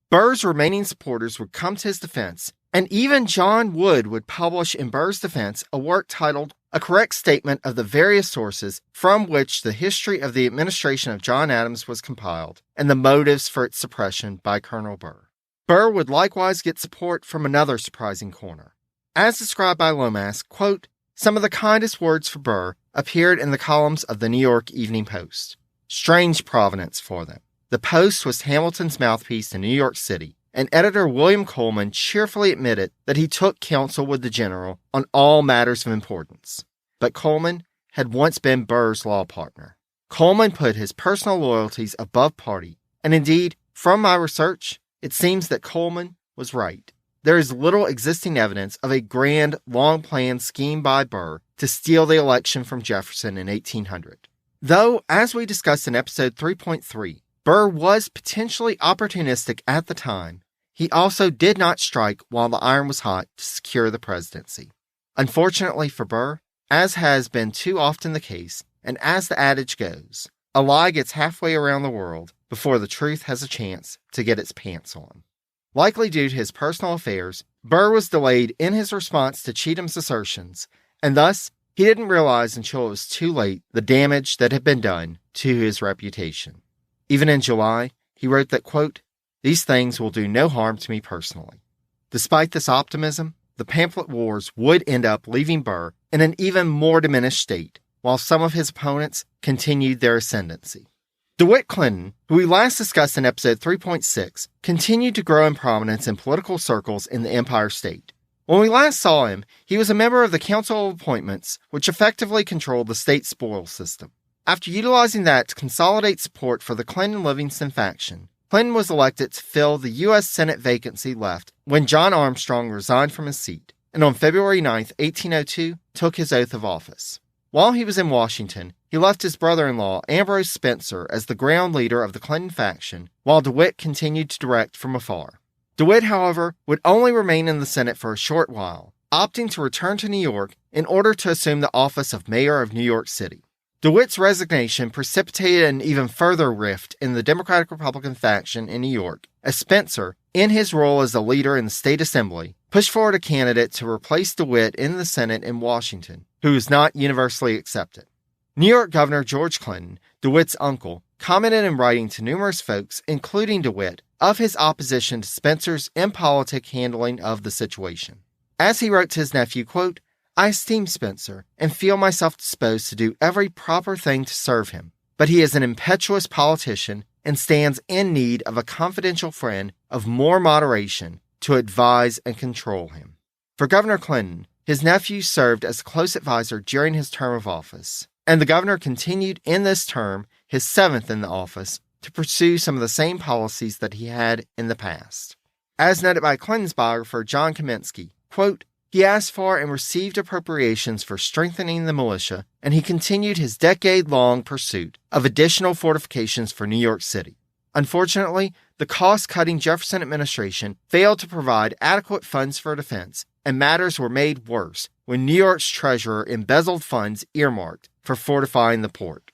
Burr's remaining supporters would come to his defense, and even John Wood would publish in Burr's defense a work titled A Correct Statement of the Various Sources from which the history of the administration of John Adams was compiled, and the motives for its suppression by Colonel Burr. Burr would likewise get support from another surprising corner. As described by Lomas, quote, some of the kindest words for Burr appeared in the columns of the New York Evening Post. Strange provenance for them. The Post was Hamilton's mouthpiece in New York City, and editor William Coleman cheerfully admitted that he took counsel with the general on all matters of importance. But Coleman had once been Burr's law partner. Coleman put his personal loyalties above party, and indeed, from my research, it seems that Coleman was right. There is little existing evidence of a grand, long-planned scheme by Burr to steal the election from Jefferson in 1800. Though, as we discussed in episode 3.3, Burr was potentially opportunistic at the time, he also did not strike while the iron was hot to secure the presidency. Unfortunately for Burr, as has been too often the case, and as the adage goes, a lie gets halfway around the world before the truth has a chance to get its pants on. Likely due to his personal affairs, Burr was delayed in his response to Cheatham's assertions, and thus he didn't realize until it was too late the damage that had been done to his reputation. Even in July, he wrote that, quote, "These things will do no harm to me personally." Despite this optimism, the pamphlet wars would end up leaving Burr in an even more diminished state, while some of his opponents continued their ascendancy. DeWitt Clinton, who we last discussed in episode 3.6, continued to grow in prominence in political circles in the Empire State. When we last saw him, he was a member of the Council of Appointments, which effectively controlled the state spoils system. After utilizing that to consolidate support for the Clinton-Livingston faction, Clinton was elected to fill the U.S. Senate vacancy left when John Armstrong resigned from his seat, and on February 9, 1802, took his oath of office. While he was in Washington, he left his brother-in-law, Ambrose Spencer, as the ground leader of the Clinton faction, while DeWitt continued to direct from afar. DeWitt, however, would only remain in the Senate for a short while, opting to return to New York in order to assume the office of mayor of New York City. DeWitt's resignation precipitated an even further rift in the Democratic-Republican faction in New York, as Spencer, in his role as a leader in the state assembly, pushed forward a candidate to replace DeWitt in the Senate in Washington, who was not universally accepted. New York Governor George Clinton, DeWitt's uncle, commented in writing to numerous folks, including DeWitt, of his opposition to Spencer's impolitic handling of the situation. As he wrote to his nephew, quote, "I esteem Spencer and feel myself disposed to do every proper thing to serve him, but he is an impetuous politician and stands in need of a confidential friend of more moderation to advise and control him." For Governor Clinton, his nephew served as a close advisor during his term of office, and the governor continued in this term, his 7th in the office, to pursue some of the same policies that he had in the past. As noted by Clinton's biographer John Kaminsky, quote, "He asked for and received appropriations for strengthening the militia, and he continued his decade-long pursuit of additional fortifications for New York City. Unfortunately, the cost-cutting Jefferson administration failed to provide adequate funds for defense, and matters were made worse when New York's treasurer embezzled funds earmarked for fortifying the port."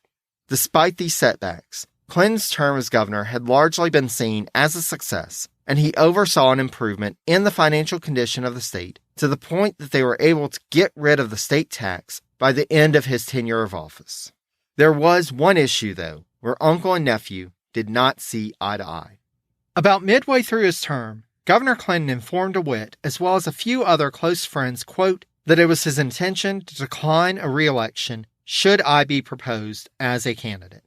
Despite these setbacks, Clinton's term as governor had largely been seen as a success, and he oversaw an improvement in the financial condition of the state to the point that they were able to get rid of the state tax by the end of his tenure of office. There was one issue, though, where uncle and nephew did not see eye to eye. About midway through his term, Governor Clinton informed DeWitt, as well as a few other close friends, quote, that it was his intention to decline a re-election should I be proposed as a candidate.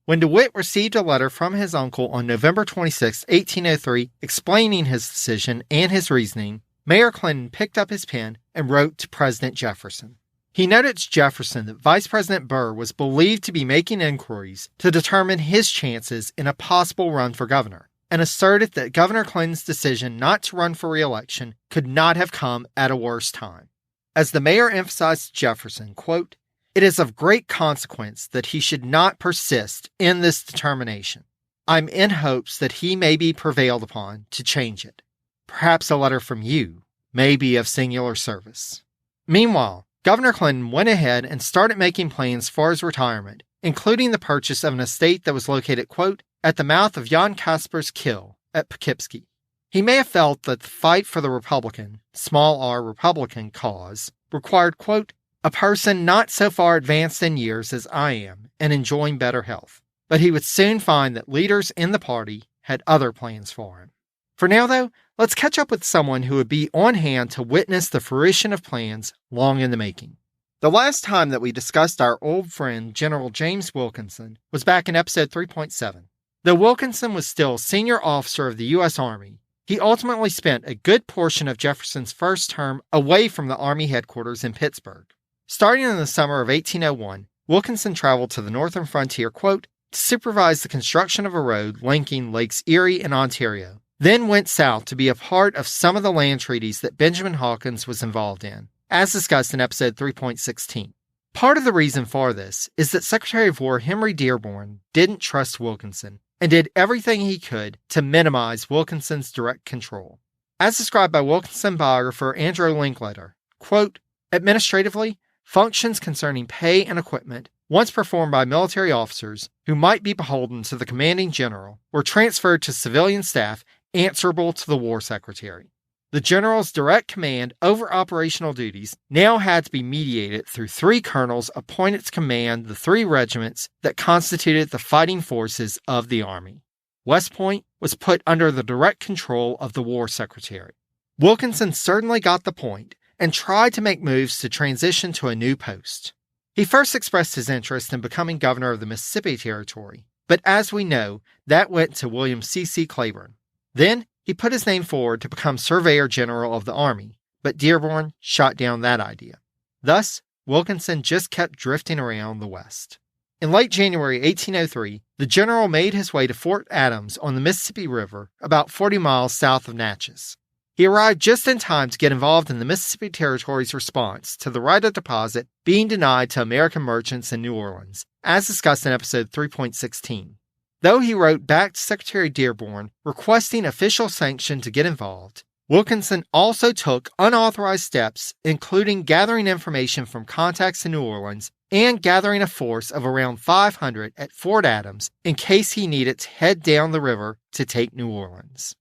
When DeWitt received a letter from his uncle on November 26, 1803, explaining his decision and his reasoning, Mayor Clinton picked up his pen and wrote to President Jefferson. He noted to Jefferson that Vice President Burr was believed to be making inquiries to determine his chances in a possible run for governor, and asserted that Governor Clinton's decision not to run for re-election could not have come at a worse time. As the mayor emphasized to Jefferson, quote, "It is of great consequence that he should not persist in this determination. I'm in hopes that he may be prevailed upon to change it. Perhaps a letter from you may be of singular service." Meanwhile, Governor Clinton went ahead and started making plans for his retirement, including the purchase of an estate that was located, quote, "at the mouth of Jan Kasper's Kill at Poughkeepsie." He may have felt that the fight for the Republican, small r Republican cause required, quote, "a person not so far advanced in years as I am and enjoying better health." But he would soon find that leaders in the party had other plans for him. For now, though, let's catch up with someone who would be on hand to witness the fruition of plans long in the making. The last time that we discussed our old friend General James Wilkinson was back in episode 3.7. Though Wilkinson was still senior officer of the U.S. Army, he ultimately spent a good portion of Jefferson's first term away from the Army headquarters in Pittsburgh. Starting in the summer of 1801, Wilkinson traveled to the northern frontier, quote, to supervise the construction of a road linking Lakes Erie and Ontario, then went south to be a part of some of the land treaties that Benjamin Hawkins was involved in, as discussed in episode 3.16. Part of the reason for this is that Secretary of War Henry Dearborn didn't trust Wilkinson and did everything he could to minimize Wilkinson's direct control. As described by Wilkinson biographer Andrew Linklater, quote, "Administratively, functions concerning pay and equipment, once performed by military officers who might be beholden to the commanding general, were transferred to civilian staff answerable to the War Secretary. The general's direct command over operational duties now had to be mediated through 3 colonels appointed to command the 3 regiments that constituted the fighting forces of the Army. West Point was put under the direct control of the War Secretary. Wilkinson certainly got the point and tried to make moves to transition to a new post. He first expressed his interest in becoming governor of the Mississippi Territory, but as we know, that went to William C.C. Claiborne. Then he put his name forward to become Surveyor General of the Army, but Dearborn shot down that idea. Thus, Wilkinson just kept drifting around the West. In late January 1803, the general made his way to Fort Adams on the Mississippi River, about 40 miles south of Natchez. He arrived just in time to get involved in the Mississippi Territory's response to the right of deposit being denied to American merchants in New Orleans, as discussed in episode 3.16. Though he wrote back to Secretary Dearborn requesting official sanction to get involved, Wilkinson also took unauthorized steps, including gathering information from contacts in New Orleans and gathering a force of around 500 at Fort Adams in case he needed to head down the river to take New Orleans.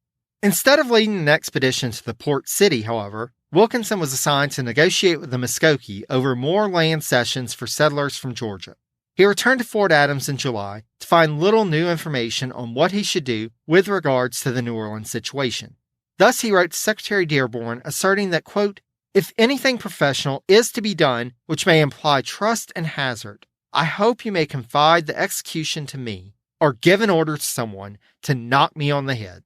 Instead of leading an expedition to the port city, however, Wilkinson was assigned to negotiate with the Muskogee over more land cessions for settlers from Georgia. He returned to Fort Adams in July to find little new information on what he should do with regards to the New Orleans situation. Thus, he wrote to Secretary Dearborn asserting that, quote, "If anything professional is to be done which may imply trust and hazard, I hope you may confide the execution to me or give an order to someone to knock me on the head."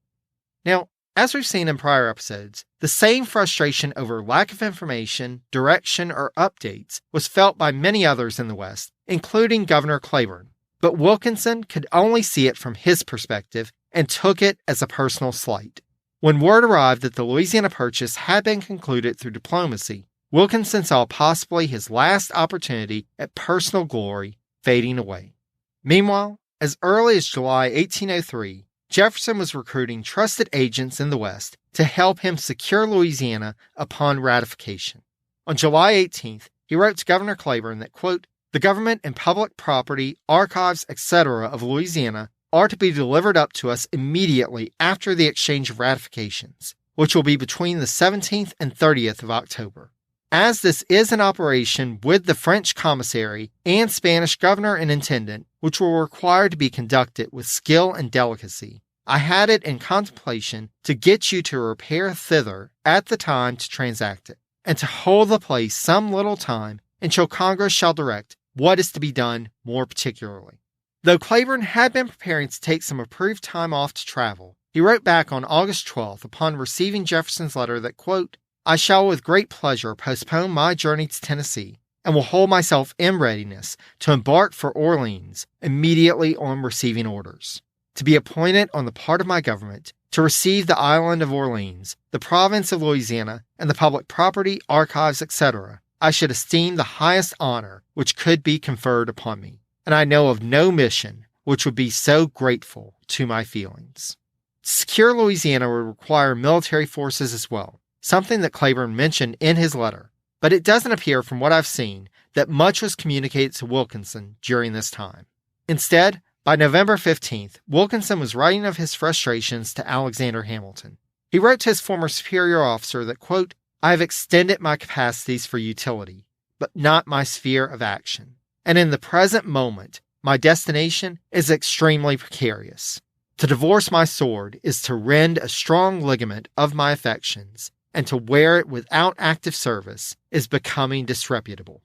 Now, as we've seen in prior episodes, the same frustration over lack of information, direction, or updates was felt by many others in the West, including Governor Claiborne. But Wilkinson could only see it from his perspective and took it as a personal slight. When word arrived that the Louisiana Purchase had been concluded through diplomacy, Wilkinson saw possibly his last opportunity at personal glory fading away. Meanwhile, as early as July 1803, Jefferson was recruiting trusted agents in the West to help him secure Louisiana upon ratification. On July 18th, he wrote to Governor Claiborne that, quote, "The government and public property, archives, etc. of Louisiana are to be delivered up to us immediately after the exchange of ratifications, which will be between the 17th and 30th of October. As this is an operation with the French commissary and Spanish governor and intendant, which will require to be conducted with skill and delicacy, I had it in contemplation to get you to repair thither at the time to transact it, and to hold the place some little time until Congress shall direct what is to be done more particularly." Though Claiborne had been preparing to take some approved time off to travel, he wrote back on August 12th upon receiving Jefferson's letter that, quote, "I shall with great pleasure postpone my journey to Tennessee, and will hold myself in readiness to embark for Orleans immediately on receiving orders. To be appointed on the part of my government to receive the island of Orleans, the province of Louisiana, and the public property, archives, etc., I should esteem the highest honor which could be conferred upon me, and I know of no mission which would be so grateful to my feelings." To secure Louisiana would require military forces as well, something that Claiborne mentioned in his letter, but it doesn't appear from what I've seen that much was communicated to Wilkinson during this time. Instead, by November 15th, Wilkinson was writing of his frustrations to Alexander Hamilton. He wrote to his former superior officer that, quote, "I have extended my capacities for utility, but not my sphere of action, and in the present moment, my destination is extremely precarious. To divorce my sword is to rend a strong ligament of my affections, and to wear it without active service is becoming disreputable."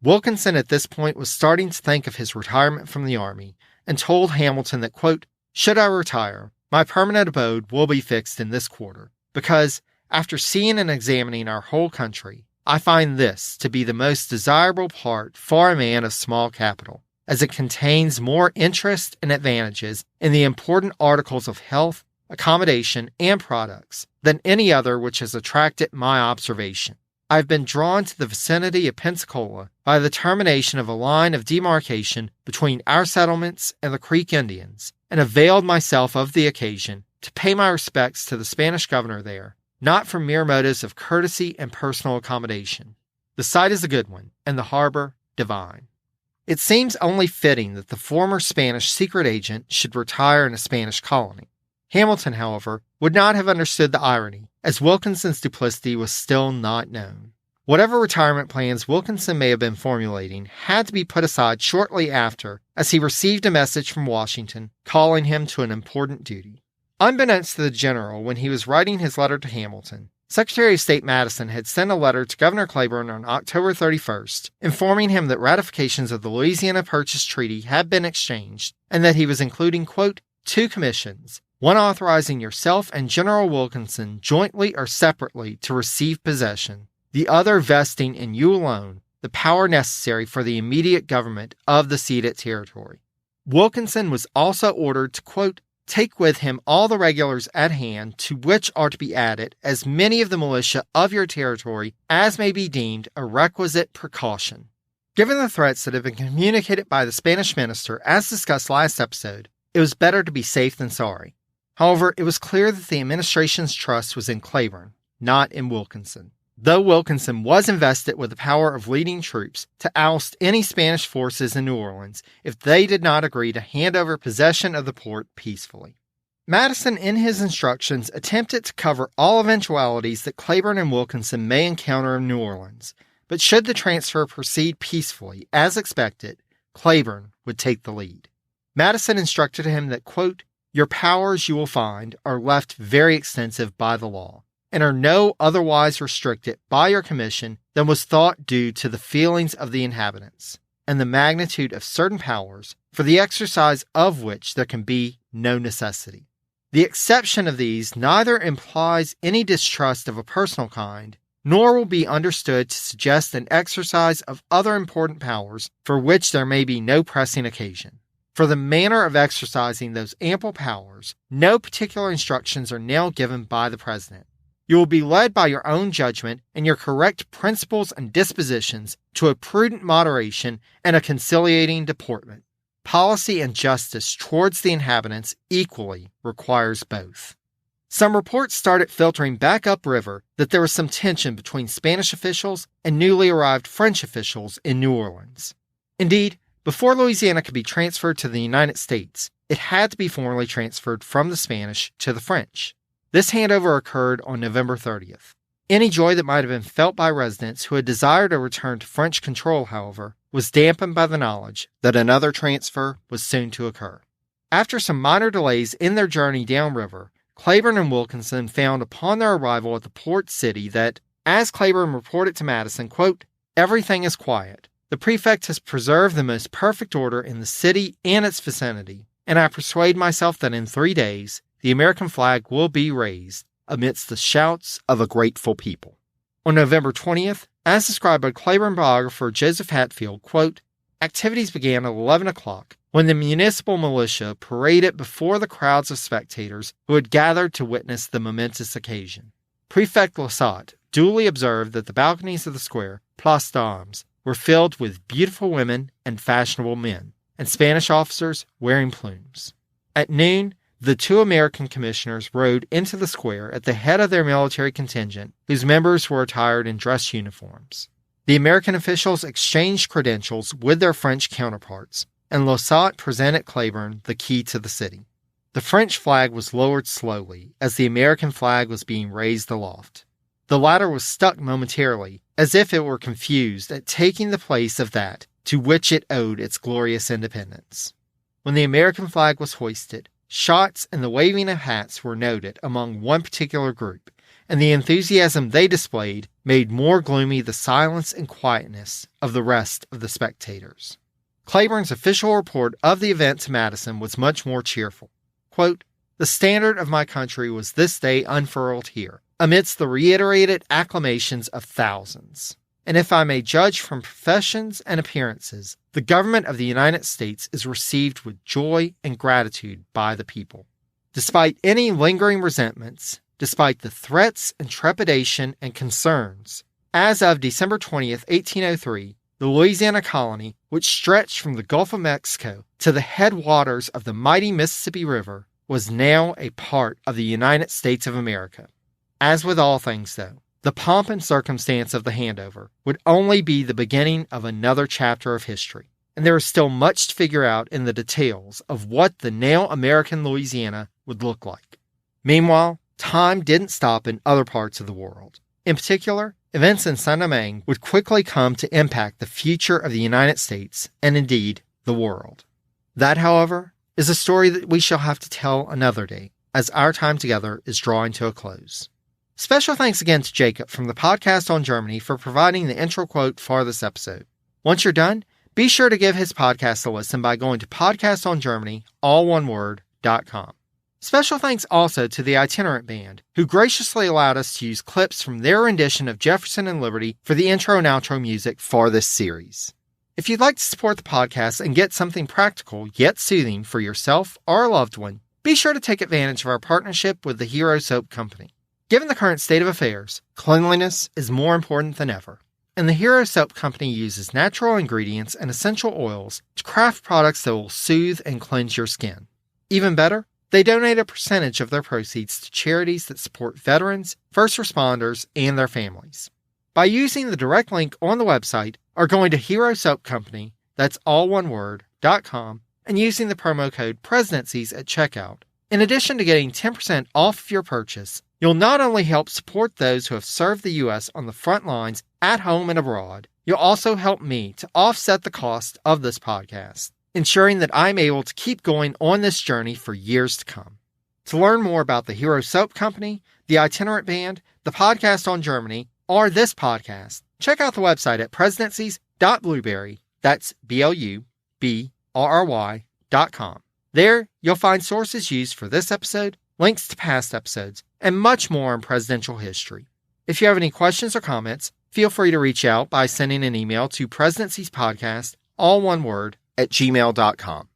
Wilkinson at this point was starting to think of his retirement from the Army and told Hamilton that, quote, "Should I retire, my permanent abode will be fixed in this quarter, because, after seeing and examining our whole country, I find this to be the most desirable part for a man of small capital, as it contains more interest and advantages in the important articles of health, accommodation, and products than any other which has attracted my observation. I have been drawn to the vicinity of Pensacola by the termination of a line of demarcation between our settlements and the Creek Indians, and availed myself of the occasion to pay my respects to the Spanish governor there, not from mere motives of courtesy and personal accommodation. The site is a good one, and the harbor divine. It seems only fitting that the former Spanish secret agent should retire in a Spanish colony. Hamilton, however, would not have understood the irony, as Wilkinson's duplicity was still not known. Whatever retirement plans Wilkinson may have been formulating had to be put aside shortly after, as he received a message from Washington calling him to an important duty. Unbeknownst to the general when he was writing his letter to Hamilton, Secretary of State Madison had sent a letter to Governor Claiborne on October 31st, informing him that ratifications of the Louisiana Purchase Treaty had been exchanged, and that he was including, quote, 2 commissions, one authorizing yourself and General Wilkinson jointly or separately to receive possession, the other vesting in you alone the power necessary for the immediate government of the ceded territory. Wilkinson was also ordered to, quote, take with him all the regulars at hand, to which are to be added as many of the militia of your territory as may be deemed a requisite precaution. Given the threats that have been communicated by the Spanish minister, as discussed last episode, it was better to be safe than sorry. However, it was clear that the administration's trust was in Claiborne, not in Wilkinson. Though Wilkinson was invested with the power of leading troops to oust any Spanish forces in New Orleans if they did not agree to hand over possession of the port peacefully. Madison, in his instructions, attempted to cover all eventualities that Claiborne and Wilkinson may encounter in New Orleans, but should the transfer proceed peacefully, as expected, Claiborne would take the lead. Madison instructed him that, quote, your powers, you will find, are left very extensive by the law, and are no otherwise restricted by your commission than was thought due to the feelings of the inhabitants, and the magnitude of certain powers, for the exercise of which there can be no necessity. The exception of these neither implies any distrust of a personal kind, nor will be understood to suggest an exercise of other important powers for which there may be no pressing occasion. For the manner of exercising those ample powers, no particular instructions are now given by the President. You will be led by your own judgment and your correct principles and dispositions to a prudent moderation and a conciliating deportment. Policy and justice towards the inhabitants equally requires both. Some reports started filtering back upriver that there was some tension between Spanish officials and newly arrived French officials in New Orleans. Indeed, before Louisiana could be transferred to the United States, it had to be formally transferred from the Spanish to the French. This handover occurred on November 30th. Any joy that might have been felt by residents who had desired a return to French control, however, was dampened by the knowledge that another transfer was soon to occur. After some minor delays in their journey downriver, Claiborne and Wilkinson found upon their arrival at the port city that, as Claiborne reported to Madison, quote, everything is quiet. The prefect has preserved the most perfect order in the city and its vicinity, and I persuade myself that in 3 days the American flag will be raised amidst the shouts of a grateful people. On November 20th, as described by Claiborne biographer Joseph Hatfield, quote, activities began at 11 o'clock when the municipal militia paraded before the crowds of spectators who had gathered to witness the momentous occasion. Prefect Lassat duly observed that the balconies of the square, Place d'Armes, were filled with beautiful women and fashionable men, and Spanish officers wearing plumes. At noon, the 2 American commissioners rode into the square at the head of their military contingent, whose members were attired in dress uniforms. The American officials exchanged credentials with their French counterparts, and Lassat presented Claiborne the key to the city. The French flag was lowered slowly as the American flag was being raised aloft. The latter was stuck momentarily, as if it were confused at taking the place of that to which it owed its glorious independence. When the American flag was hoisted, shots and the waving of hats were noted among one particular group, and the enthusiasm they displayed made more gloomy the silence and quietness of the rest of the spectators. Claiborne's official report of the event to Madison was much more cheerful. Quote, the standard of my country was this day unfurled here, amidst the reiterated acclamations of thousands. And if I may judge from professions and appearances, the government of the United States is received with joy and gratitude by the people. Despite any lingering resentments, despite the threats and trepidation and concerns, as of December 20th, 1803, the Louisiana colony, which stretched from the Gulf of Mexico to the headwaters of the mighty Mississippi River, was now a part of the United States of America. As with all things, though, the pomp and circumstance of the handover would only be the beginning of another chapter of history, and there is still much to figure out in the details of what the now American Louisiana would look like. Meanwhile, time didn't stop in other parts of the world. In particular, events in Saint-Domingue would quickly come to impact the future of the United States and indeed the world. That, however, is a story that we shall have to tell another day, as our time together is drawing to a close. Special thanks again to Jacob from the Podcast on Germany for providing the intro quote for this episode. Once you're done, be sure to give his podcast a listen by going to podcastongermany.com. Special thanks also to the Itinerant Band, who graciously allowed us to use clips from their rendition of Jefferson and Liberty for the intro and outro music for this series. If you'd like to support the podcast and get something practical yet soothing for yourself or a loved one, be sure to take advantage of our partnership with the Hero Soap Company. Given the current state of affairs, cleanliness is more important than ever, and the Hero Soap Company uses natural ingredients and essential oils to craft products that will soothe and cleanse your skin. Even better, they donate a percentage of their proceeds to charities that support veterans, first responders, and their families. By using the direct link on the website or going to Hero Soap Company, that's all one word, .com, and using the promo code Presidencies at checkout, in addition to getting 10% off of your purchase, you'll not only help support those who have served the U.S. on the front lines at home and abroad, you'll also help me to offset the cost of this podcast, ensuring that I'm able to keep going on this journey for years to come. To learn more about the Hero Soap Company, the Itinerant Band, the Podcast on Germany, or this podcast, check out the website at presidencies.blueberry, that's BLUBRRY.com. There, you'll find sources used for this episode, links to past episodes, and much more in presidential history. If you have any questions or comments, feel free to reach out by sending an email to presidenciespodcast, all one word, @gmail.com.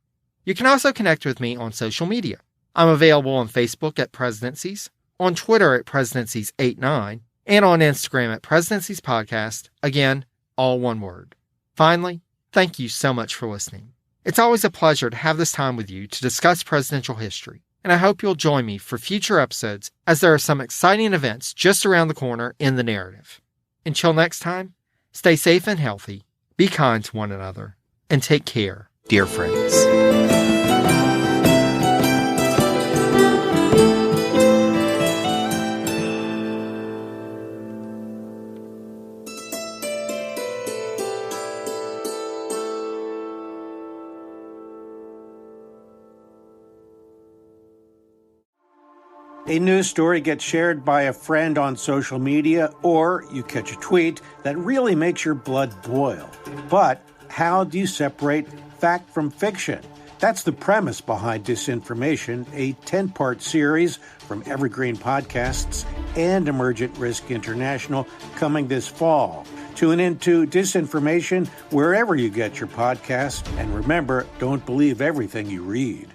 You can also connect with me on social media. I'm available on Facebook at Presidencies, on Twitter at Presidencies89, and on Instagram at Presidencies Podcast, again, all one word. Finally, thank you so much for listening. It's always a pleasure to have this time with you to discuss presidential history, and I hope you'll join me for future episodes as there are some exciting events just around the corner in the narrative. Until next time, stay safe and healthy, be kind to one another, and take care, dear friends. A news story gets shared by a friend on social media, or you catch a tweet that really makes your blood boil. But how do you separate fact from fiction? That's the premise behind Disinformation, a 10-part series from Evergreen Podcasts and Emergent Risk International coming this fall. Tune into Disinformation wherever you get your podcasts, and remember, don't believe everything you read.